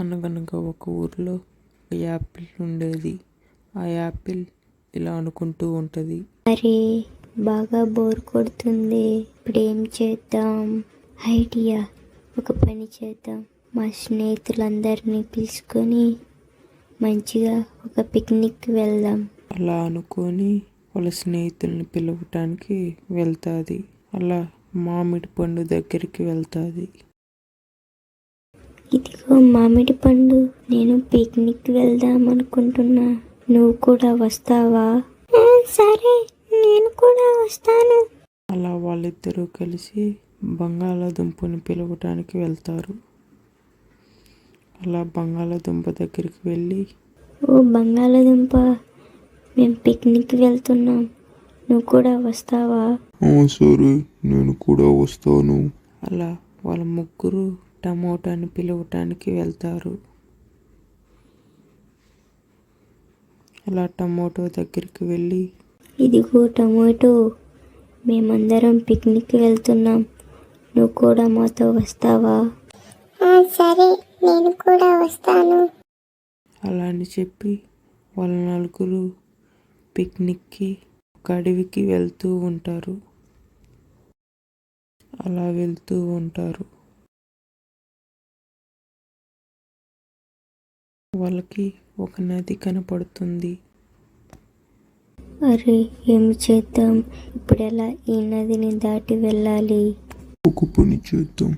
అనగనగా ఒక ఊరిలో ఒక యాపిల్ ఉండేది. ఆ యాపిల్ ఇలా అనుకుంటూ ఉంటుంది, అరే బాగా బోర్ కొడుతుంది, ఇప్పుడేం చేద్దాం? ఐడియా, ఒక పని చేద్దాం. మా స్నేహితులందరినీ పిలుచుకొని మంచిగా ఒక పిక్నిక్ వెళ్దాం. అలా అనుకొని వాళ్ళ స్నేహితుల్ని పిలవటానికి వెళ్తుంది. అలా మామిడి పండు దగ్గరికి వెళ్తుంది. ఇదిగో మామిడి పండు, నేను పిక్నిక్ వెళ్దాం అనుకుంటున్నా, నువ్వు కూడా వస్తావా? సరే, నేను కూడా వస్తాను. అలా వాళ్ళిద్దరూ కలిసి బంగాళాదుంపని పిలవటానికి వెళ్తారు. అలా బంగాళాదుంప దగ్గరికి వెళ్ళి, ఓ బంగాళాదుంప, మేము పిక్నిక్ వెళ్తున్నాం, నువ్వు కూడా వస్తావా? సరే, నేను కూడా వస్తాను. అలా వాళ్ళ ముగ్గురు టమోటాని పిలవటానికి వెళ్తారు. అలా టమోటో దగ్గరికి వెళ్ళి, ఇదిగో టమాటో, మేమందరం పిక్నిక్ వెళ్తున్నాం, నువ్వు కూడా మాతో వస్తావా? సరే, నేను కూడా వస్తాను. అలా అని చెప్పి వాళ్ళ నలుగురు పిక్నిక్కి ఒక అడవికి వెళ్తూ ఉంటారు. అలా వెళ్తూ ఉంటారు. వాళ్ళకి ఒక నది కనపడుతుంది. అరే ఏమి చేద్దాం, ఇప్పుడు ఎలా ఈ నదిని దాటి వెళ్ళాలి? ఒక పని చేద్దాం,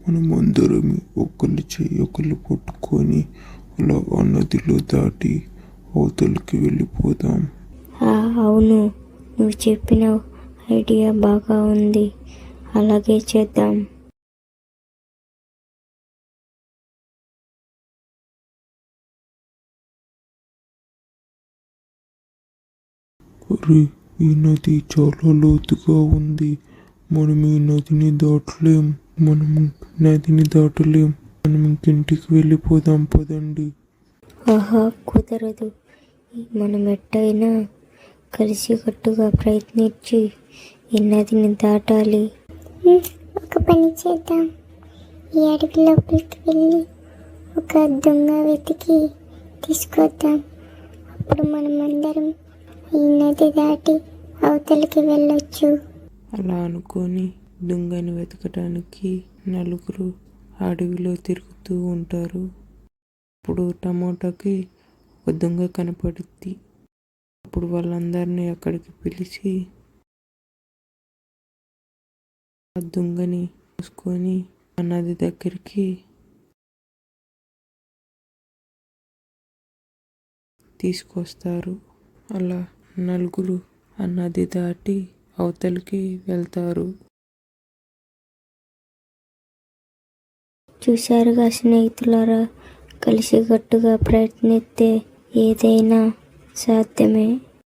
మనం అందరం ఒకళ్ళు చెయ్యి ఒకళ్ళు పట్టుకొని అలా ఆ నదిలో దాటి అవతలకి వెళ్ళిపోదాం. అవును, నువ్వు చెప్పిన ఐడియా బాగా ఉంది, అలాగే చేద్దాం. అరే, ఈ నది చాలా లోతుగా ఉంది, మనం ఈ నదిని దాటలేం, మనం ఇంటికి వెళ్ళిపోదాం, పదండి. ఆహా, కుదరదు, మనం ఎట్టయినా కలిసికట్టుగా ప్రయత్నించి ఈ నదిని దాటాలి. ఒక పని చేద్దాం, ఈ అడవి లోపలికి వెళ్ళి ఒక దొంగ వెతికి తీసుకొద్దాం. అప్పుడు మనం అందరం ఈ నది దాటి అవతలికి వెళ్ళొచ్చు. అలా అనుకొని దొంగని వెతకటానికి నలుగురు అడవిలో తిరుగుతూ ఉంటారు. అప్పుడు టమోటాకి ఒక దొంగ కనపడుద్ది. అప్పుడు వాళ్ళందరినీ అక్కడికి పిలిచి ఆ దొంగని చూసుకొని ఆ నది దగ్గరికి తీసుకొస్తారు. అలా నలుగురు ఆ నది దాటి అవతలికి వెళ్తారు. చూశారుగా స్నేహితులారా, కలిసికట్టుగా ప్రయత్నిస్తే ఏదైనా సాధ్యమే.